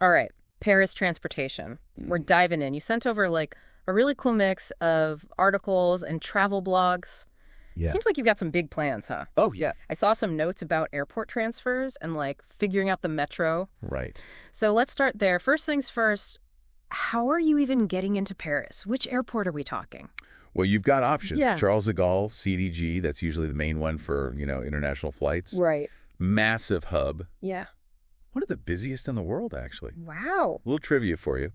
All right, Paris transportation. We're diving in. You sent over like a really cool mix of articles and travel blogs. Yeah. Seems like you've got some big plans, huh? Oh, yeah. I saw some notes about airport transfers and like figuring out the metro. Right. So let's start there. First things first, how are you even getting into Paris? Which airport are we talking? Well, you've got options. Yeah. Charles de Gaulle, CDG, that's usually the main one for, international flights. Right. Massive hub. Yeah. One of the busiest in the world, actually. Wow. A little trivia for you.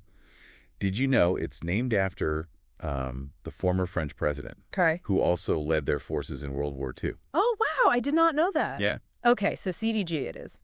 Did you know it's named after the former French president, Okay. who also led their forces in World War II? Oh, wow. I did not know that. Yeah. Okay, so CDG it is.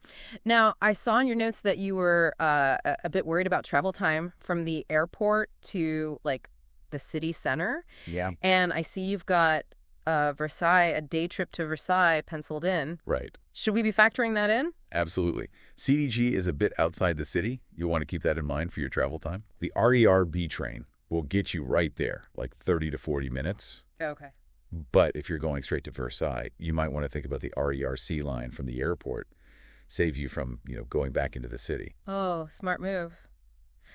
Now, I saw in your notes that you were a bit worried about travel time from the airport to, like, the city center. Yeah. And I see you've got Versailles, a day trip to Versailles penciled in. Right. Should we be factoring that in? Absolutely. CDG is a bit outside the city. You'll want to keep that in mind for your travel time. The RER-B train will get you right there, like 30 to 40 minutes. Okay. But if you're going straight to Versailles, you might want to think about the RER-C line from the airport. Save you from, going back into the city. Oh, smart move.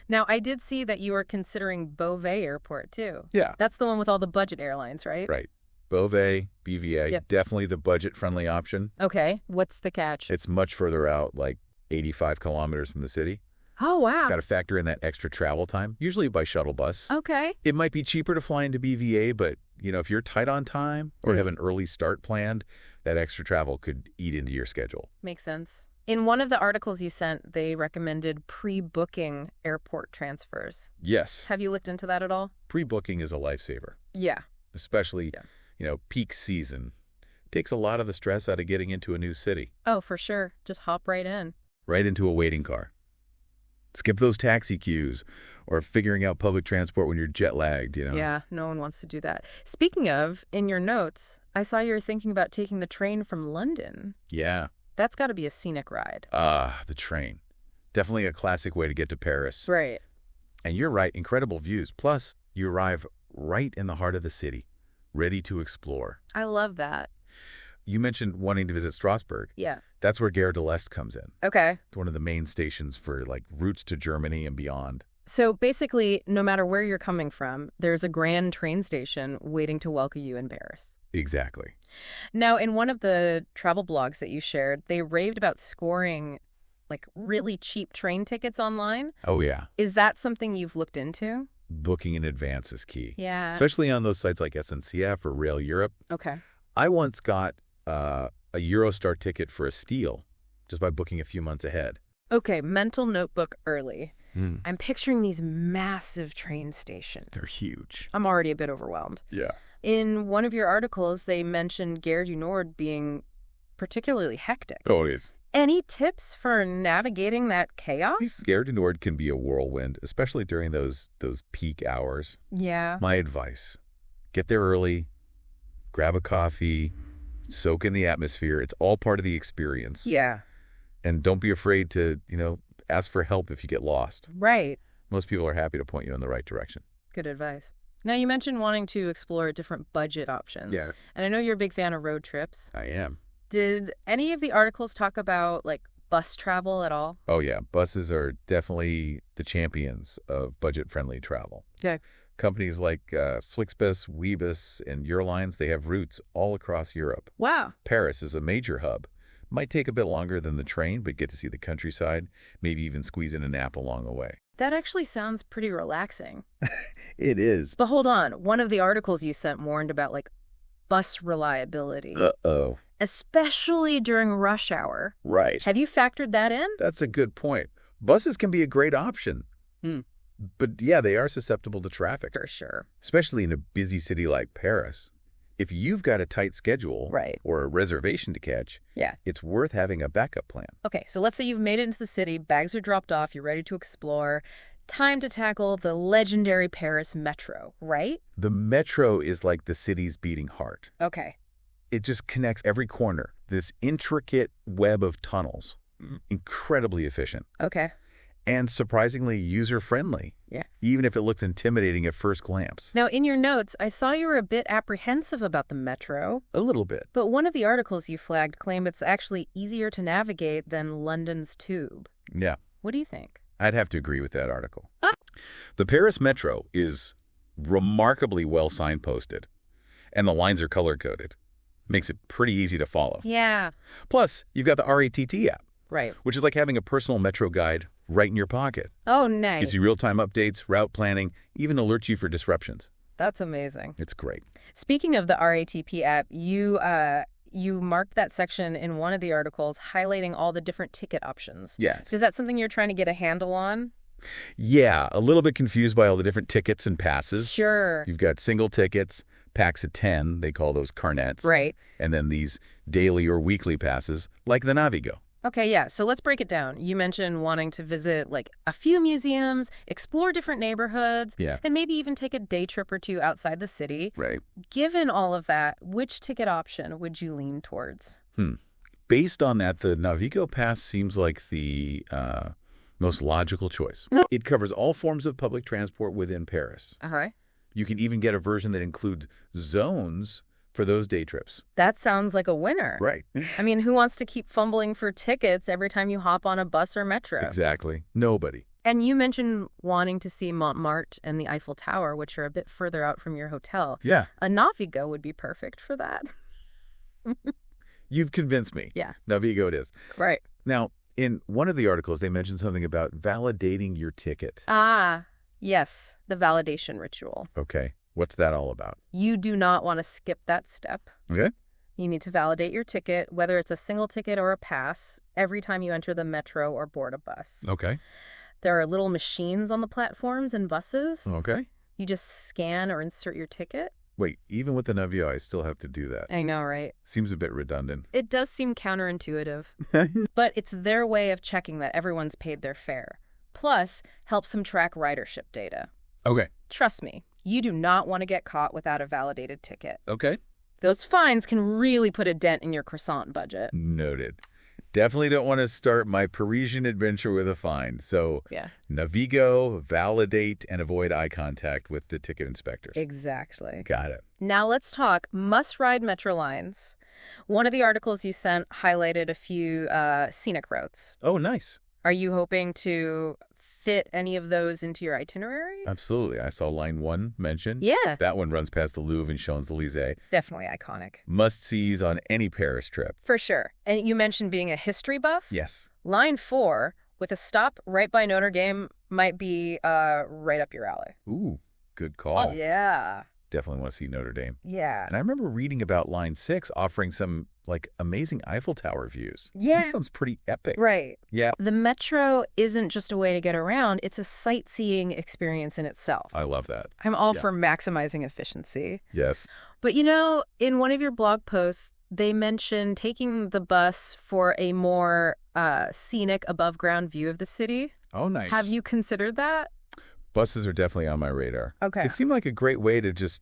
Now, I did see that you were considering Beauvais Airport, too. Yeah. That's the one with all the budget airlines, right? Right. Beauvais, BVA, Yep. definitely the budget-friendly option. Okay. What's the catch? It's much further out, like 85 kilometers from the city. Oh, wow. Got to factor in that extra travel time, usually by shuttle bus. Okay. It might be cheaper to fly into BVA, but, if you're tight on time or have an early start planned, that extra travel could eat into your schedule. Makes sense. In one of the articles you sent, they recommended pre-booking airport transfers. Yes. Have you looked into that at all? Pre-booking is a lifesaver, Yeah. especially, peak season. Takes a lot of the stress out of getting into a new city. Oh, for sure. Just hop right in. Right into a waiting car. Skip those taxi queues or figuring out public transport when you're jet lagged, Yeah, no one wants to do that. Speaking of, in your notes, I saw you were thinking about taking the train from London. Yeah. That's got to be a scenic ride. The train. Definitely a classic way to get to Paris. Right. And you're right, incredible views. Plus, you arrive right in the heart of the city, ready to explore. I love that. You mentioned wanting to visit Strasbourg. Yeah. That's where Gare de l'Est comes in. Okay. It's one of the main stations for, routes to Germany and beyond. So basically, no matter where you're coming from, there's a grand train station waiting to welcome you in Paris. Exactly. Now, in one of the travel blogs that you shared, they raved about scoring, really cheap train tickets online. Oh, yeah. Is that something you've looked into? Booking in advance is key. Yeah. Especially on those sites like SNCF or Rail Europe. Okay. I once got a Eurostar ticket for a steal just by booking a few months ahead. Okay, mental notebook early. I'm picturing these massive train stations. They're huge. I'm already a bit overwhelmed. Yeah. In one of your articles, they mentioned Gare du Nord being particularly hectic. Oh, it is. Any tips for navigating that chaos? Gare du Nord can be a whirlwind, especially during those peak hours. Yeah. My advice, get there early, grab a coffee, soak in the atmosphere. It's all part of the experience. Yeah. And don't be afraid to, ask for help if you get lost. Right. Most people are happy to point you in the right direction. Good advice. Now, you mentioned wanting to explore different budget options. Yeah. And I know you're a big fan of road trips. I am. Did any of the articles talk about, bus travel at all? Oh, yeah. Buses are definitely the champions of budget-friendly travel. Yeah. Companies like Flixbus, Ouibus, and Eurolines, they have routes all across Europe. Wow. Paris is a major hub. Might take a bit longer than the train, but get to see the countryside, maybe even squeeze in a nap along the way. That actually sounds pretty relaxing. It is. But hold on. One of the articles you sent warned about, bus reliability. Uh-oh. Especially during rush hour. Right. Have you factored that in? That's a good point. Buses can be a great option. But yeah, they are susceptible to traffic. For sure. Especially in a busy city like Paris. If you've got a tight schedule Right. or a reservation to catch, Yeah. it's worth having a backup plan. Okay, so let's say you've made it into the city, bags are dropped off, you're ready to explore. Time to tackle the legendary Paris metro, right? The metro is like the city's beating heart. Okay. It just connects every corner, this intricate web of tunnels. Incredibly efficient. Okay. And surprisingly user-friendly. Yeah. Even if it looks intimidating at first glance. Now, in your notes, I saw you were a bit apprehensive about the metro, A little bit. but one of the articles you flagged claimed it's actually easier to navigate than London's tube. Yeah. What do you think? I'd have to agree with that article. Ah. The Paris Metro is remarkably well signposted, and the lines are color-coded. Makes it pretty easy to follow. Yeah. Plus, you've got the RATT app, Right. which is like having a personal Metro guide right in your pocket. Oh, nice. Gives you real-time updates, route planning, even alerts you for disruptions. That's amazing. It's great. Speaking of the RATP app, you marked that section in one of the articles highlighting all the different ticket options. Yes. Is that something you're trying to get a handle on? Yeah, a little bit confused by all the different tickets and passes. Sure. You've got single tickets, packs of 10, they call those carnets. Right. And then these daily or weekly passes, like the Navigo. Okay, yeah. So let's break it down. You mentioned wanting to visit like a few museums, explore different neighborhoods, Yeah. and maybe even take a day trip or two outside the city. Right. Given all of that, which ticket option would you lean towards? Based on that, the Navigo Pass seems like the most logical choice. It covers all forms of public transport within Paris. Okay. You can even get a version that includes zones for those day trips. That sounds like a winner. Right. I mean, who wants to keep fumbling for tickets every time you hop on a bus or metro? Exactly. Nobody. And you mentioned wanting to see Montmartre and the Eiffel Tower, which are a bit further out from your hotel. Yeah. A Navigo would be perfect for that. You've convinced me. Yeah. Navigo it is. Right. Now, in one of the articles, they mentioned something about validating your ticket. Ah, yes, the validation ritual. Okay. What's that all about? You do not want to skip that step. Okay. You need to validate your ticket, whether it's a single ticket or a pass, every time you enter the metro or board a bus. Okay. There are little machines on the platforms and buses. Okay. You just scan or insert your ticket. Wait, even with the Navigo, I still have to do that. I know, right? Seems a bit redundant. It does seem counterintuitive, but it's their way of checking that everyone's paid their fare. Plus, helps them track ridership data. Okay. Trust me, you do not want to get caught without a validated ticket. Okay. Those fines can really put a dent in your croissant budget. Noted. Definitely don't want to start my Parisian adventure with a fine. So, Yeah. Navigo, validate, and avoid eye contact with the ticket inspectors. Exactly. Got it. Now let's talk must-ride metro lines. One of the articles you sent highlighted a few scenic routes. Oh, nice. Are you hoping to fit any of those into your itinerary? Absolutely. I saw line 1 mentioned. Yeah. That one runs past the Louvre and Champs-Élysées. Definitely iconic. Must-sees on any Paris trip. For sure. And you mentioned being a history buff? Yes. Line 4, with a stop right by Notre Dame, might be right up your alley. Ooh, good call. Oh, yeah. Definitely want to see Notre Dame. Yeah. And I remember reading about line 6 offering some, like, amazing Eiffel Tower views. Yeah. That sounds pretty epic. Right. Yeah. The metro isn't just a way to get around, it's a sightseeing experience in itself. I love that. I'm all Yeah. for maximizing efficiency. Yes. But you know, in one of your blog posts, they mentioned taking the bus for a more scenic above-ground view of the city. Oh, nice. Have you considered that? Buses are definitely on my radar. Okay. It seemed like a great way to just,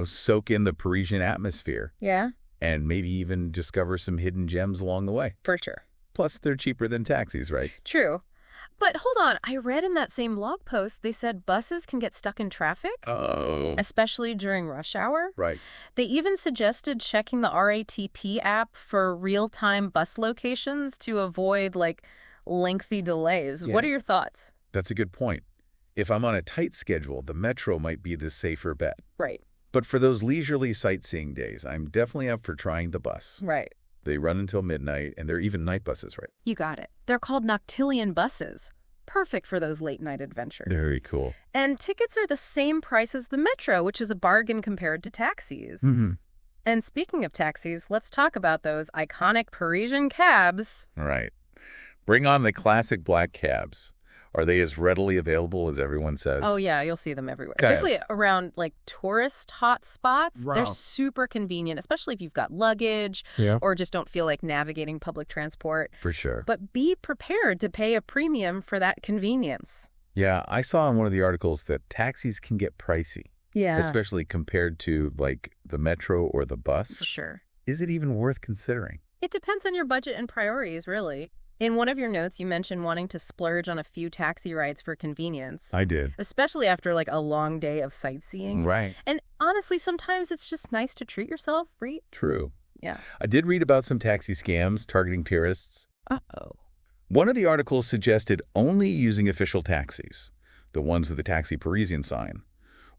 soak in the Parisian atmosphere Yeah, and maybe even discover some hidden gems along the way. for sure. Plus, they're cheaper than taxis, right? True. But hold on, I read in that same blog post, they said buses can get stuck in traffic, Oh. especially during rush hour. Right. They even suggested checking the RATP app for real-time bus locations to avoid, lengthy delays. Yeah. What are your thoughts? That's a good point. If I'm on a tight schedule, the metro might be the safer bet. Right, But for those leisurely sightseeing days, I'm definitely up for trying the bus. right. They run until midnight, and they're even night buses, right? You got it. They're called noctillion buses. Perfect for those late-night adventures. Very cool. And tickets are the same price as the metro, which is a bargain compared to taxis. Mm-hmm. And speaking of taxis, let's talk about those iconic Parisian cabs. All right. Bring on the classic black cabs. Are they as readily available as everyone says? Oh, yeah, you'll see them everywhere. Okay. Especially around, tourist hot spots. Wow. They're super convenient, especially if you've got luggage Yeah. or just don't feel like navigating public transport. For sure. But be prepared to pay a premium for that convenience. Yeah, I saw in one of the articles that taxis can get pricey, Yeah, especially compared to, the metro or the bus. for sure. Is it even worth considering? It depends on your budget and priorities, really. In one of your notes, you mentioned wanting to splurge on a few taxi rides for convenience, I did. especially after a long day of sightseeing. Right. And honestly, sometimes it's just nice to treat yourself, right? True. Yeah. I did read about some taxi scams targeting tourists. Uh-oh. One of the articles suggested only using official taxis, the ones with the Taxi Parisian sign,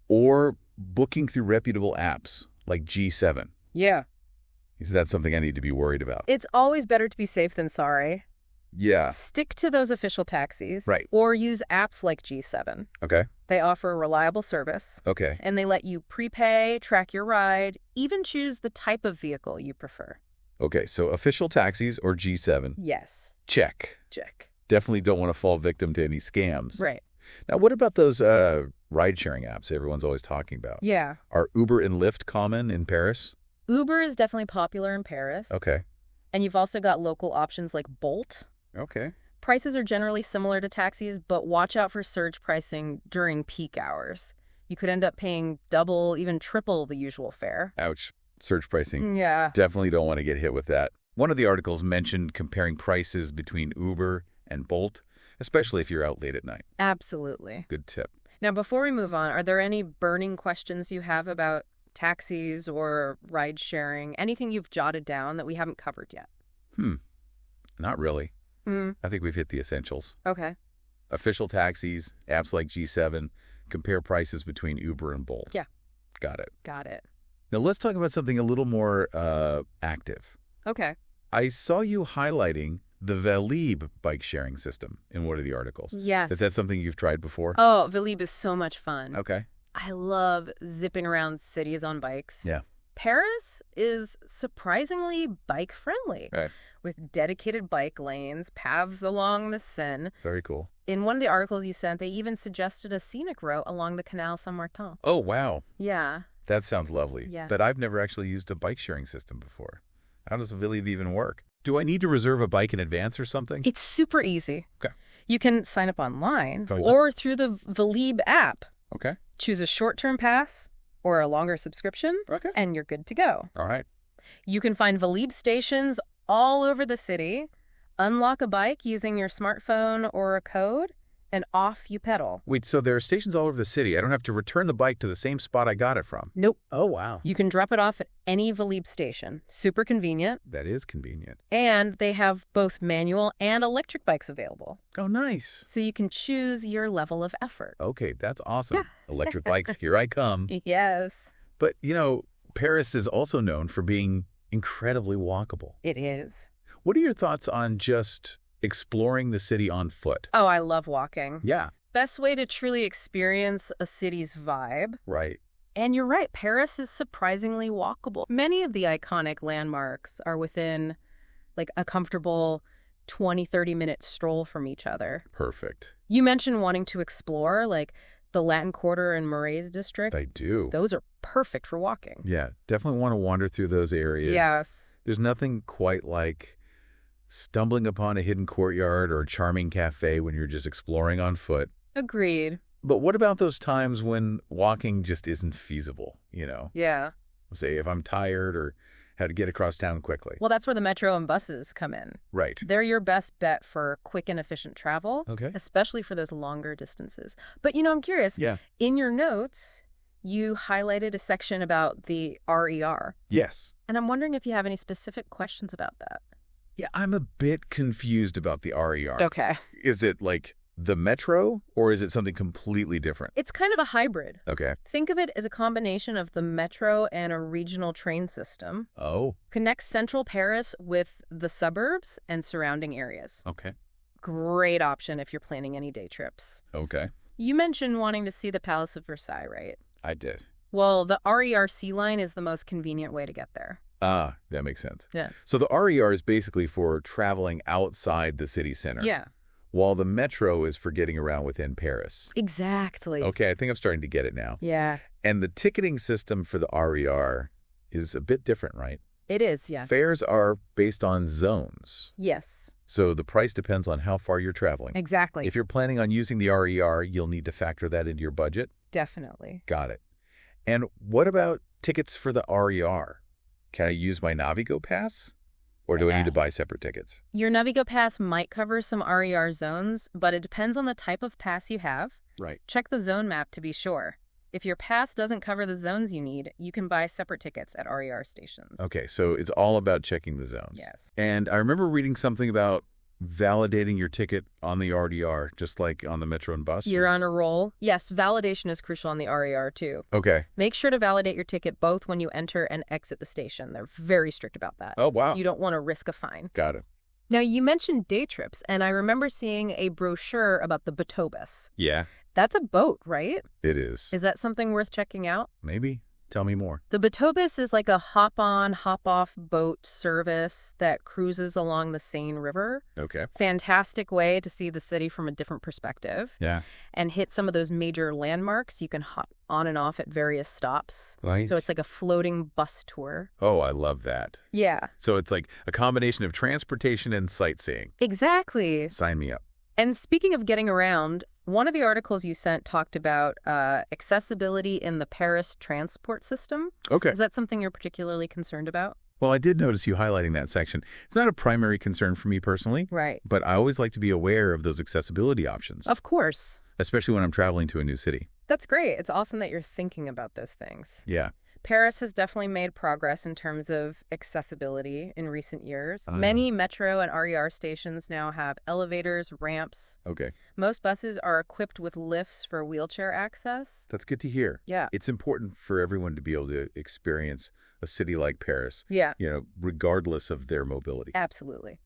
or booking through reputable apps like G7. Yeah. Is that something I need to be worried about? It's always better to be safe than sorry. Yeah. Stick to those official taxis. Right. Or use apps like G7. Okay. They offer reliable service. Okay. And they let you prepay, track your ride, even choose the type of vehicle you prefer. Okay, so official taxis or G7. Yes. Check. Check. Definitely don't want to fall victim to any scams. Right. Now, what about those ride-sharing apps everyone's always talking about? Yeah. Are Uber and Lyft common in Paris? Uber is definitely popular in Paris. Okay. And you've also got local options like Bolt. Okay. Prices are generally similar to taxis, but watch out for surge pricing during peak hours. You could end up paying double, even triple the usual fare. Ouch. Surge pricing. Yeah. Definitely don't want to get hit with that. One of the articles mentioned comparing prices between Uber and Bolt, especially if you're out late at night. Absolutely. Good tip. Now, before we move on, are there any burning questions you have about taxis or ride sharing? Anything you've jotted down that we haven't covered yet? Not really. Mm. I think we've hit the essentials. Okay. Official taxis, apps like G7, compare prices between Uber and Bolt. Yeah. Got it. Got it. Now let's talk about something a little more active. Okay. I saw you highlighting the Velib bike sharing system in one of the articles. Yes. Is that something you've tried before? Oh, Velib is so much fun. Okay. I love zipping around cities on bikes. Yeah. Paris is surprisingly bike-friendly. Right. With dedicated bike lanes, paths along the Seine. Very cool. In one of the articles you sent, they even suggested a scenic route along the Canal Saint-Martin. Oh, wow. Yeah. That sounds lovely. Yeah. But I've never actually used a bike sharing system before. How does Velib even work? Do I need to reserve a bike in advance or something? It's super easy. Okay. You can sign up online Oh, yeah. or through the Velib app. Okay. Choose a short-term pass or a longer subscription, Okay. and you're good to go. All right. You can find Velib stations all over the city, unlock a bike using your smartphone or a code, and off you pedal. Wait, so there are stations all over the city. I don't have to return the bike to the same spot I got it from. Nope. Oh, wow. You can drop it off at any Velib station. Super convenient. That is convenient. And they have both manual and electric bikes available. Oh, nice. So you can choose your level of effort. Okay, that's awesome. Electric bikes, here I come. Yes. But, Paris is also known for being incredibly walkable. It is. What are your thoughts on just exploring the city on foot? Oh, I love walking. Yeah. Best way to truly experience a city's vibe. Right. And you're right, Paris is surprisingly walkable. Many of the iconic landmarks are within like a comfortable 20, 30-minute stroll from each other. Perfect. You mentioned wanting to explore like the Latin Quarter and Marais district. I do. Those are perfect for walking. Yeah, definitely want to wander through those areas. Yes. There's nothing quite like stumbling upon a hidden courtyard or a charming cafe when you're just exploring on foot. Agreed. But what about those times when walking just isn't feasible, Yeah. Say if I'm tired or had to get across town quickly. Well, that's where the metro and buses come in. Right. They're your best bet for quick and efficient travel, Okay. especially for those longer distances. But, I'm curious. Yeah. In your notes, you highlighted a section about the RER. Yes. And I'm wondering if you have any specific questions about that. Yeah, I'm a bit confused about the RER. Okay. Is it like the metro or is it something completely different? It's kind of a hybrid. Okay. Think of it as a combination of the metro and a regional train system. Oh, Connects central Paris with the suburbs and surrounding areas. okay. Great option if you're planning any day trips. Okay. You mentioned wanting to see the Palace of Versailles, right? I did. Well, the RER Sea line is the most convenient way to get there. Ah, that makes sense. Yeah. So the RER is basically for traveling outside the city center. Yeah. While the metro is for getting around within Paris. Exactly. Okay, I think I'm starting to get it now. Yeah. And the ticketing system for the RER is a bit different, right? It is, yeah. Fares are based on zones. Yes. So the price depends on how far you're traveling. Exactly. If you're planning on using the RER, you'll need to factor that into your budget. Definitely. Got it. And what about tickets for the RER? Can I use my Navigo Pass? Or do I need to buy separate tickets? Your Navigo Pass might cover some RER zones, but it depends on the type of pass you have. Right. Check the zone map to be sure. If your pass doesn't cover the zones you need, you can buy separate tickets at RER stations. Okay, so it's all about checking the zones. Yes. And I remember reading something about Validating your ticket on the RDR, just like on the metro and bus? You're on a roll. Yes, validation is crucial on the RER too. Okay. Make sure to validate your ticket both when you enter and exit the station. They're very strict about that. Oh, wow. You don't want to risk a fine. Got it. Now, you mentioned day trips, and I remember seeing a brochure about the Beauvais. Yeah, That's a boat, right? it is. Is that something worth checking out? Maybe. Tell me more. The Beauvais is like a hop-on, hop-off boat service that cruises along the Seine River. Okay. Fantastic way to see the city from a different perspective Yeah. and hit some of those major landmarks. You can hop on and off at various stops. Right. So it's like a floating bus tour. Oh, I love that. Yeah, So it's like a combination of transportation and sightseeing. exactly. Sign me up. And speaking of getting around, one of the articles you sent talked about accessibility in the Paris transport system. Okay. Is that something you're particularly concerned about? Well, I did notice you highlighting that section. It's not a primary concern for me personally, Right. but I always like to be aware of those accessibility options, Of course. especially when I'm traveling to a new city. That's great. It's awesome that you're thinking about those things. Yeah. Paris has definitely made progress in terms of accessibility in recent years. Ah. Many metro and RER stations now have elevators, ramps. Okay. Most buses are equipped with lifts for wheelchair access. That's good to hear. Yeah. It's important for everyone to be able to experience a city like Paris, Yeah. regardless of their mobility. Absolutely.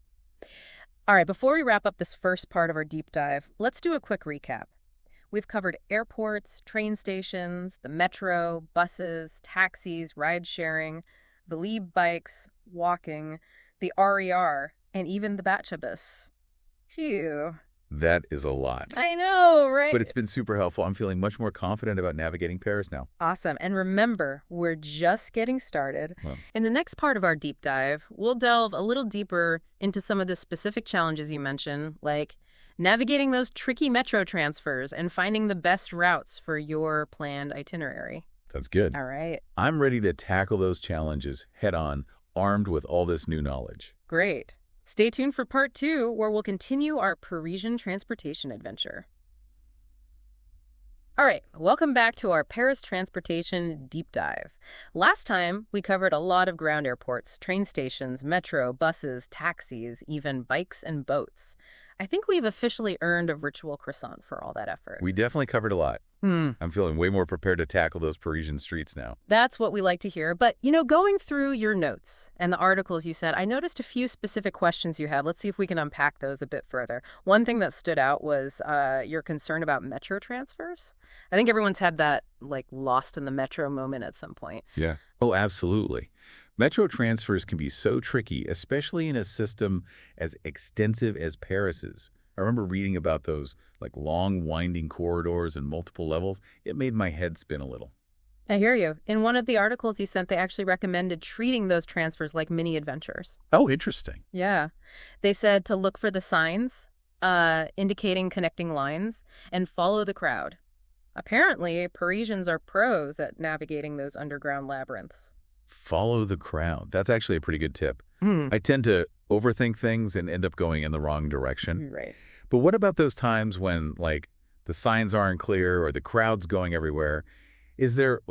All right, before we wrap up this first part of our deep dive, let's do a quick recap. We've covered airports, train stations, the metro, buses, taxis, ride-sharing, the Lieb bikes, walking, the RER, and even the Batchabus. Phew. That is a lot. I know, right? But it's been super helpful. I'm feeling much more confident about navigating Paris now. Awesome. And remember, we're just getting started. Well. In the next part of our deep dive, we'll delve a little deeper into some of the specific challenges you mentioned, like navigating those tricky metro transfers and finding the best routes for your planned itinerary. That's good. All right. I'm ready to tackle those challenges head on, armed with all this new knowledge. Great. Stay tuned for part 2, where we'll continue our Parisian transportation adventure. All right, welcome back to our Paris transportation deep dive. Last time, we covered a lot of ground airports, train stations, metro, buses, taxis, even bikes and boats. I think we've officially earned a virtual croissant for all that effort. We definitely covered a lot. I'm feeling way more prepared to tackle those Parisian streets now. That's what we like to hear. But, going through your notes and the articles you said, I noticed a few specific questions you had. Let's see if we can unpack those a bit further. One thing that stood out was your concern about metro transfers. I think everyone's had that, lost in the metro moment at some point. Yeah. Oh, absolutely. Metro transfers can be so tricky, especially in a system as extensive as Paris's. I remember reading about those long winding corridors and multiple levels. It made my head spin a little. I hear you. In one of the articles you sent, they actually recommended treating those transfers like mini adventures. Oh, interesting. Yeah. They said to look for the signs indicating connecting lines and follow the crowd. Apparently, Parisians are pros at navigating those underground labyrinths. Follow the crowd. That's actually a pretty good tip. Hmm. I tend to overthink things and end up going in the wrong direction. Right. But what about those times when, the signs aren't clear or the crowd's going everywhere? Is there,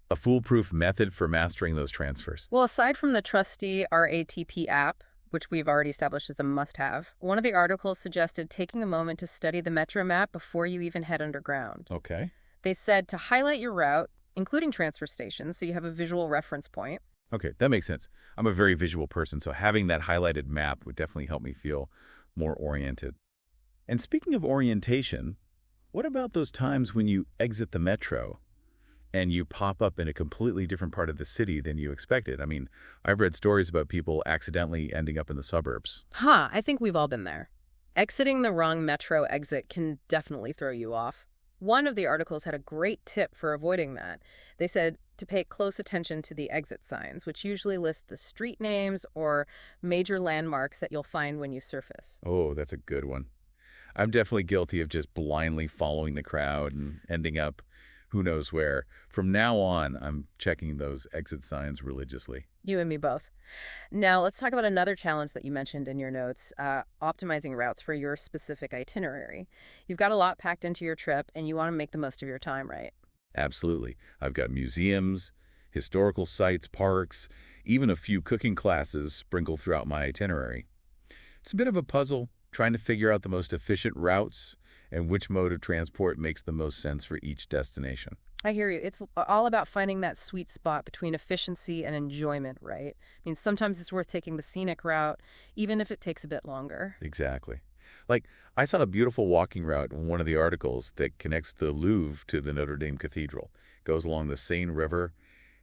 a foolproof method for mastering those transfers? Well, aside from the trusty RATP app, which we've already established as a must-have, one of the articles suggested taking a moment to study the metro map before you even head underground. Okay. They said to highlight your route, including transfer stations, so you have a visual reference point. Okay, that makes sense. I'm a very visual person, so having that highlighted map would definitely help me feel more oriented. And speaking of orientation, what about those times when you exit the metro and you pop up in a completely different part of the city than you expected? I mean, I've read stories about people accidentally ending up in the suburbs. I think we've all been there. Exiting the wrong metro exit can definitely throw you off. One of the articles had a great tip for avoiding that. They said to pay close attention to the exit signs, which usually list the street names or major landmarks that you'll find when you surface. Oh, that's a good one. I'm definitely guilty of just blindly following the crowd and ending up who knows where. From now on, I'm checking those exit signs religiously. You and me both. Now, let's talk about another challenge that you mentioned in your notes, optimizing routes for your specific itinerary. You've got a lot packed into your trip, and you want to make the most of your time, right? Absolutely. I've got museums, historical sites, parks, even a few cooking classes sprinkled throughout my itinerary. It's a bit of a puzzle, trying to figure out the most efficient routes and which mode of transport makes the most sense for each destination. I hear you. It's all about finding that sweet spot between efficiency and enjoyment, right? I mean, sometimes it's worth taking the scenic route, even if it takes a bit longer. Exactly. Like, I saw a beautiful walking route in one of the articles that connects the Louvre to the Notre Dame Cathedral. Goes along the Seine River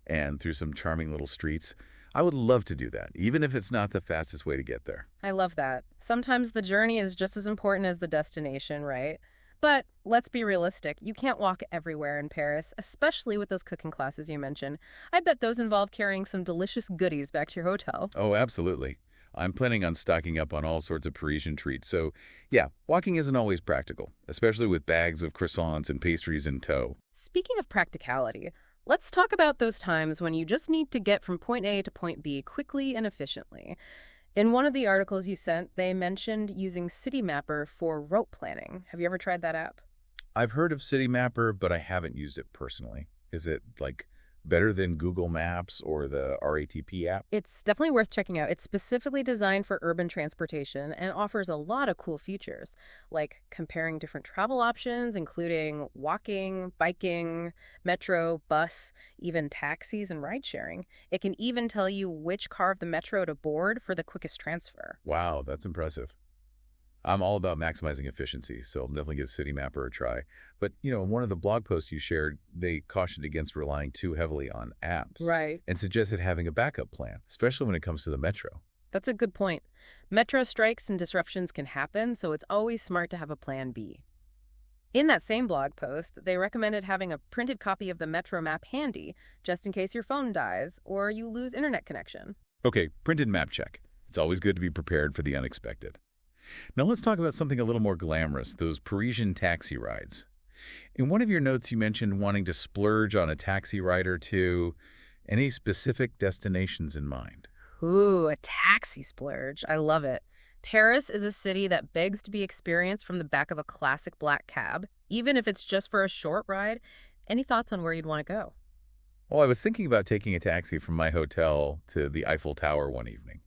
and through some charming little streets. I would love to do that, even if it's not the fastest way to get there. I love that. Sometimes the journey is just as important as the destination, right? But let's be realistic. You can't walk everywhere in Paris, especially with those cooking classes you mentioned. I bet those involve carrying some delicious goodies back to your hotel. Oh, absolutely. I'm planning on stocking up on all sorts of Parisian treats, so yeah, walking isn't always practical, especially with bags of croissants and pastries in tow. Speaking of practicality, let's talk about those times when you just need to get from point A to point B quickly and efficiently. In one of the articles you sent, they mentioned using City Mapper for route planning. Have you ever tried that app? I've heard of City Mapper, but I haven't used it personally. Is it, like, better than Google Maps or the RATP app? It's definitely worth checking out. It's specifically designed for urban transportation and offers a lot of cool features, like comparing different travel options, including walking, biking, metro, bus, even taxis and ride sharing. It can even tell you which car of the metro to board for the quickest transfer. Wow, that's impressive. I'm all about maximizing efficiency, so I'll definitely give City Mapper a try. But, in one of the blog posts you shared, they cautioned against relying too heavily on apps Right. and suggested having a backup plan, especially when it comes to the metro. That's a good point. Metro strikes and disruptions can happen, so it's always smart to have a plan B. In that same blog post, they recommended having a printed copy of the Metro map handy, just in case your phone dies or you lose internet connection. Okay, printed map check. It's always good to be prepared for the unexpected. Now let's talk about something a little more glamorous, those Parisian taxi rides. In one of your notes, you mentioned wanting to splurge on a taxi ride or two. Any specific destinations in mind? Ooh, a taxi splurge. I love it. Paris is a city that begs to be experienced from the back of a classic black cab, even if it's just for a short ride. Any thoughts on where you'd want to go? Well, I was thinking about taking a taxi from my hotel to the Eiffel Tower one evening.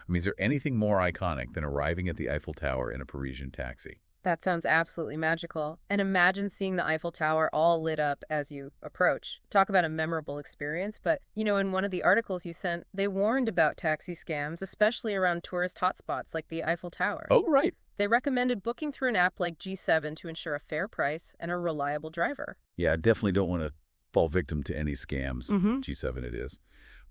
I mean, is there anything more iconic than arriving at the Eiffel Tower in a Parisian taxi? That sounds absolutely magical. And imagine seeing the Eiffel Tower all lit up as you approach. Talk about a memorable experience. But, in one of the articles you sent, they warned about taxi scams, especially around tourist hotspots like the Eiffel Tower. Oh, right. They recommended booking through an app like G7 to ensure a fair price and a reliable driver. Yeah, I definitely don't want to fall victim to any scams. G7 it is.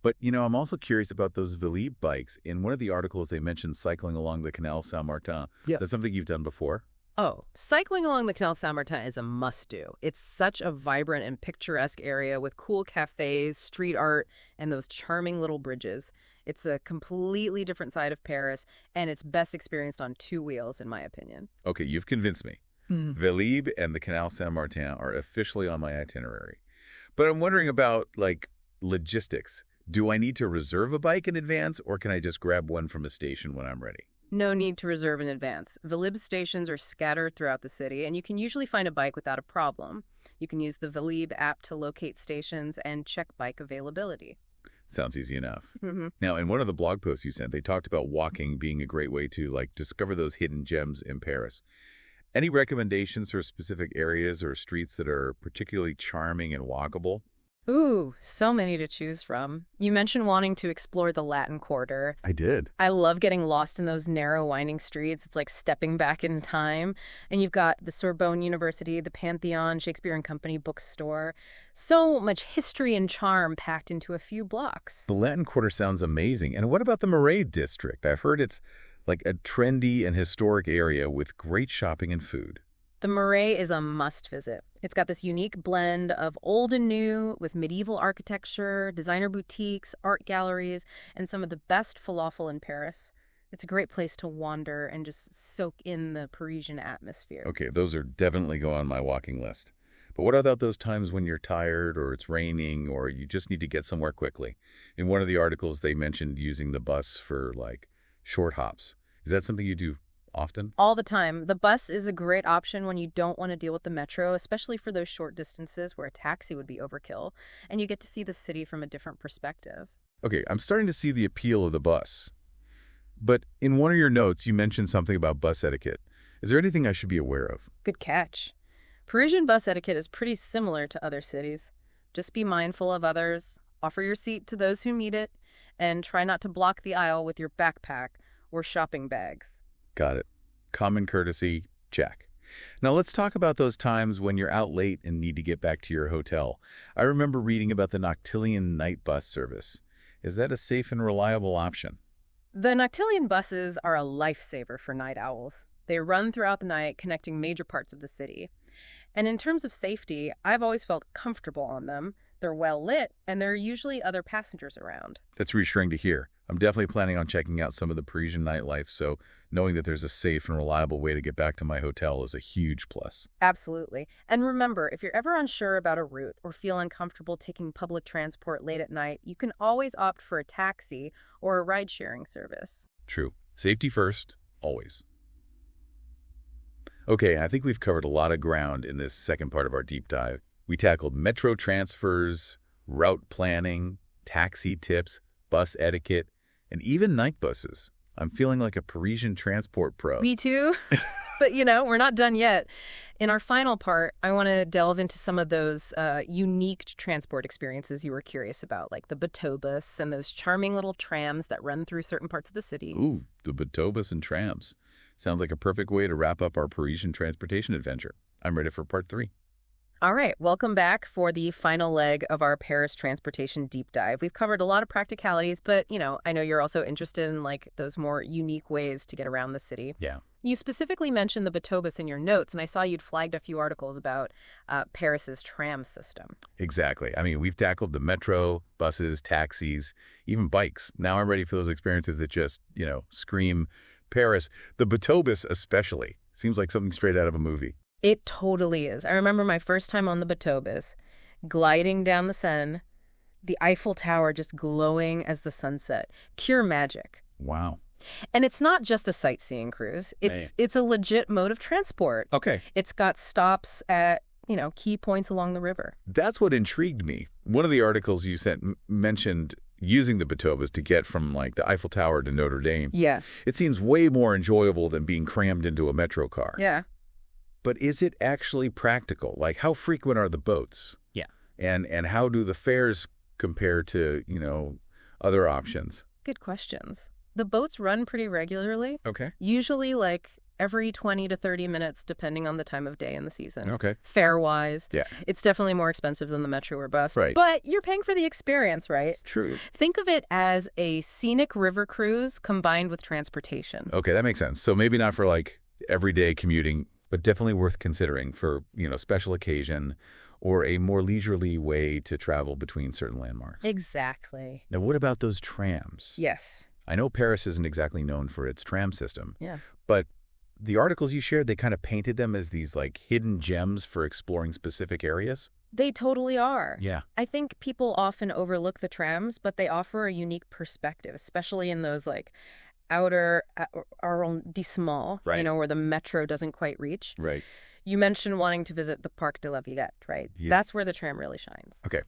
But, I'm also curious about those Velib bikes. In one of the articles, they mentioned cycling along the Canal Saint-Martin. Yeah. That's something you've done before? Oh, cycling along the Canal Saint-Martin is a must-do. It's such a vibrant and picturesque area with cool cafes, street art, and those charming little bridges. It's a completely different side of Paris, and it's best experienced on two wheels, in my opinion. Okay, you've convinced me. Velib and the Canal Saint-Martin are officially on my itinerary. But I'm wondering about, logistics. Do I need to reserve a bike in advance, or can I just grab one from a station when I'm ready? No need to reserve in advance. Velib stations are scattered throughout the city, and you can usually find a bike without a problem. You can use the Velib app to locate stations and check bike availability. Sounds easy enough. Now, in one of the blog posts you sent, they talked about walking being a great way to, discover those hidden gems in Paris. Any recommendations for specific areas or streets that are particularly charming and walkable? Ooh, so many to choose from. You mentioned wanting to explore the Latin Quarter. I did. I love getting lost in those narrow, winding streets. It's like stepping back in time. And you've got the Sorbonne University, the Pantheon, Shakespeare and Company bookstore. So much history and charm packed into a few blocks. The Latin Quarter sounds amazing. And what about the Marais district? I've heard it's like a trendy and historic area with great shopping and food. The Marais is a must visit. It's got this unique blend of old and new with medieval architecture, designer boutiques, art galleries, and some of the best falafel in Paris. It's a great place to wander and just soak in the Parisian atmosphere. Okay, those are definitely go on my walking list. But what about those times when you're tired or it's raining or you just need to get somewhere quickly? In one of the articles, they mentioned using the bus for, short hops. Is that something you do often? All the time. The bus is a great option when you don't want to deal with the metro, especially for those short distances where a taxi would be overkill, and you get to see the city from a different perspective. Okay, I'm starting to see the appeal of the bus. But in one of your notes, you mentioned something about bus etiquette. Is there anything I should be aware of? Good catch. Parisian bus etiquette is pretty similar to other cities. Just be mindful of others, offer your seat to those who need it, and try not to block the aisle with your backpack or shopping bags. Got it. Common courtesy, check. Now let's talk about those times when you're out late and need to get back to your hotel. I remember reading about the Noctillion night bus service. Is that a safe and reliable option? The Noctillion buses are a lifesaver for night owls. They run throughout the night, connecting major parts of the city. And in terms of safety, I've always felt comfortable on them. They're well lit, and there are usually other passengers around. That's reassuring to hear. I'm definitely planning on checking out some of the Parisian nightlife, so knowing that there's a safe and reliable way to get back to my hotel is a huge plus. Absolutely. And remember, if you're ever unsure about a route or feel uncomfortable taking public transport late at night, you can always opt for a taxi or a ride-sharing service. True. Safety first, always. Okay, I think we've covered a lot of ground in this second part of our deep dive. We tackled metro transfers, route planning, taxi tips, bus etiquette, and even night buses. I'm feeling like a Parisian transport pro. Me too. But, we're not done yet. In our final part, I want to delve into some of those unique transport experiences you were curious about, like the bateau bus and those charming little trams that run through certain parts of the city. Ooh, the bateau bus and trams. Sounds like a perfect way to wrap up our Parisian transportation adventure. I'm ready for part 3. All right, welcome back for the final leg of our Paris transportation deep dive. We've covered a lot of practicalities, but, I know you're also interested in, those more unique ways to get around the city. Yeah. You specifically mentioned the bateau bus in your notes, and I saw you'd flagged a few articles about Paris's tram system. Exactly. I mean, we've tackled the metro, buses, taxis, even bikes. Now I'm ready for those experiences that just, scream Paris. The bateau bus especially. Seems like something straight out of a movie. It totally is. I remember my first time on the bateau bus, gliding down the Seine, the Eiffel Tower just glowing as the sun set. Pure magic. Wow. And it's not just a sightseeing cruise. It's a legit mode of transport. Okay. It's got stops at, key points along the river. That's what intrigued me. One of the articles you sent mentioned using the bateau bus to get from, the Eiffel Tower to Notre Dame. Yeah. It seems way more enjoyable than being crammed into a metro car. Yeah. But is it actually practical? How frequent are the boats? Yeah. And how do the fares compare to, other options? Good questions. The boats run pretty regularly. Okay. Usually, every 20 to 30 minutes, depending on the time of day and the season. Okay. Fare-wise. Yeah. It's definitely more expensive than the metro or bus. Right. But you're paying for the experience, right? It's true. Think of it as a scenic river cruise combined with transportation. Okay, that makes sense. So maybe not for, everyday commuting, but definitely worth considering for, special occasion or a more leisurely way to travel between certain landmarks. Exactly. Now, what about those trams? Yes. I know Paris isn't exactly known for its tram system. Yeah. But the articles you shared, they kind of painted them as these, hidden gems for exploring specific areas? They totally are. Yeah. I think people often overlook the trams, but they offer a unique perspective, especially in those, outer arrondissement, right, where the metro doesn't quite reach. Right. You mentioned wanting to visit the Parc de la Villette, right? Yes. That's where the tram really shines. Okay.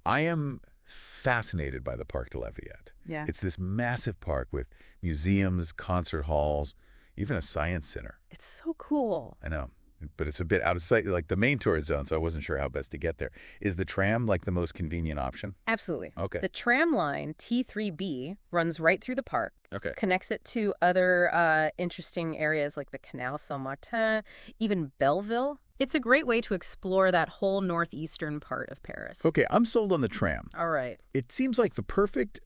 I am fascinated by the Parc de la Villette. Yeah. It's this massive park with museums, concert halls, even a science center. It's so cool. I know. But it's a bit out of sight, the main tourist zone, so I wasn't sure how best to get there. Is the tram, the most convenient option? Absolutely. Okay. The tram line, T3B, runs right through the park. Okay. Connects it to other interesting areas like the Canal Saint-Martin, even Belleville. It's a great way to explore that whole northeastern part of Paris. Okay, I'm sold on the tram. All right. It seems like the perfect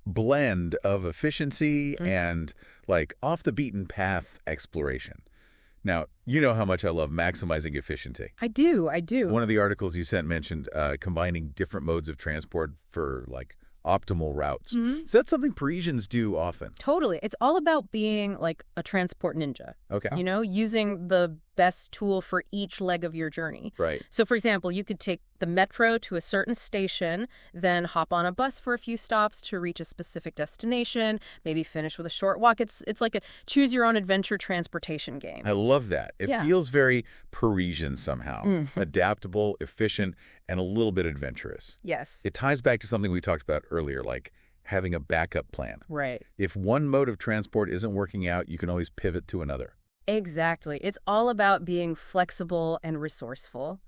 blend of efficiency and, off-the-beaten-path exploration. Now, you know how much I love maximizing efficiency. I do. One of the articles you sent mentioned combining different modes of transport for, optimal routes. Mm-hmm. So that's something Parisians do often. Totally. It's all about being a transport ninja. Okay. Using the best tool for each leg of your journey. Right. So, for example, you could take the metro to a certain station, then hop on a bus for a few stops to reach a specific destination, maybe finish with a short walk. It's like a choose-your-own-adventure transportation game. I love that. It feels very Parisian somehow. Mm-hmm. Adaptable, efficient, and a little bit adventurous. Yes. It ties back to something we talked about earlier, having a backup plan. Right. If one mode of transport isn't working out, you can always pivot to another. Exactly. It's all about being flexible and resourceful.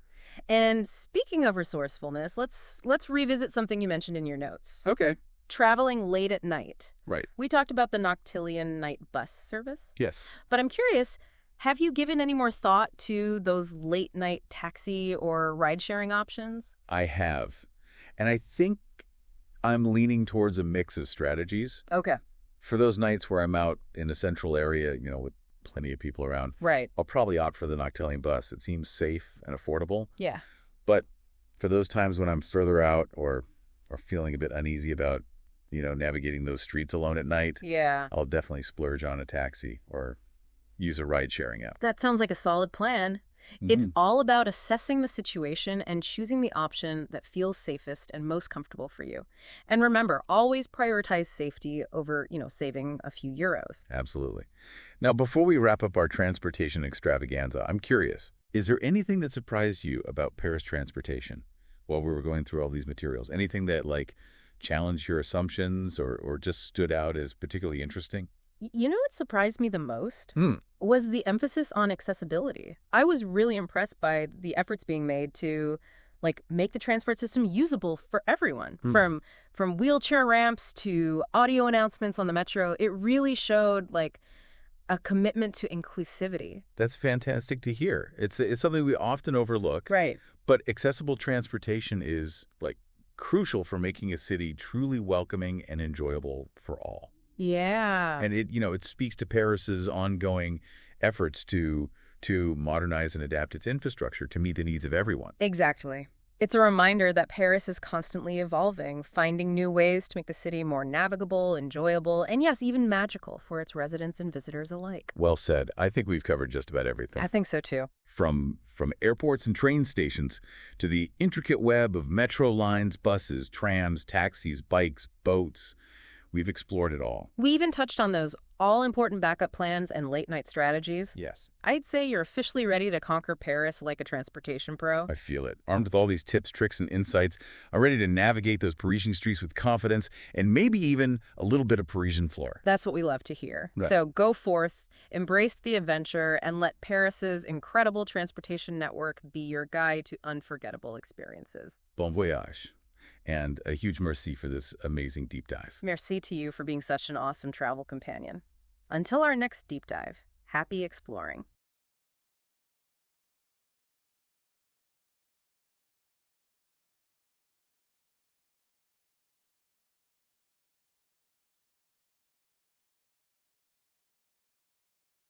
And speaking of resourcefulness, let's revisit something you mentioned in your notes. Okay. Traveling late at night. Right. We talked about the Noctillion night bus service. Yes. But I'm curious, have you given any more thought to those late night taxi or ride-sharing options? I have. And I think I'm leaning towards a mix of strategies. Okay. For those nights where I'm out in a central area, with plenty of people around, Right. I'll probably opt for the Noctillion bus. It seems safe and affordable. Yeah. But for those times when I'm further out or feeling a bit uneasy about, navigating those streets alone at night, Yeah. I'll definitely splurge on a taxi or use a ride-sharing app. That sounds like a solid plan. It's all about assessing the situation and choosing the option that feels safest and most comfortable for you. And remember, always prioritize safety over, saving a few euros. Absolutely. Now, before we wrap up our transportation extravaganza, I'm curious, is there anything that surprised you about Paris transportation while we were going through all these materials? Anything that, challenged your assumptions or just stood out as particularly interesting? You know what surprised me the most? Was the emphasis on accessibility. I was really impressed by the efforts being made to make the transport system usable for everyone. From wheelchair ramps to audio announcements on the metro, it really showed a commitment to inclusivity. That's fantastic to hear. It's something we often overlook. Right. But accessible transportation is crucial for making a city truly welcoming and enjoyable for all. Yeah. And it speaks to Paris's ongoing efforts to modernize and adapt its infrastructure to meet the needs of everyone. Exactly. It's a reminder that Paris is constantly evolving, finding new ways to make the city more navigable, enjoyable, and yes, even magical for its residents and visitors alike. Well said. I think we've covered just about everything. I think so too. From airports and train stations to the intricate web of metro lines, buses, trams, taxis, bikes, boats. We've explored it all. We even touched on those all-important backup plans and late-night strategies. Yes. I'd say you're officially ready to conquer Paris like a transportation pro. I feel it. Armed with all these tips, tricks, and insights, I'm ready to navigate those Parisian streets with confidence and maybe even a little bit of Parisian flair. That's what we love to hear. Right. So go forth, embrace the adventure, and let Paris's incredible transportation network be your guide to unforgettable experiences. Bon voyage. And a huge merci for this amazing deep dive. Merci to you for being such an awesome travel companion. Until our next deep dive, happy exploring.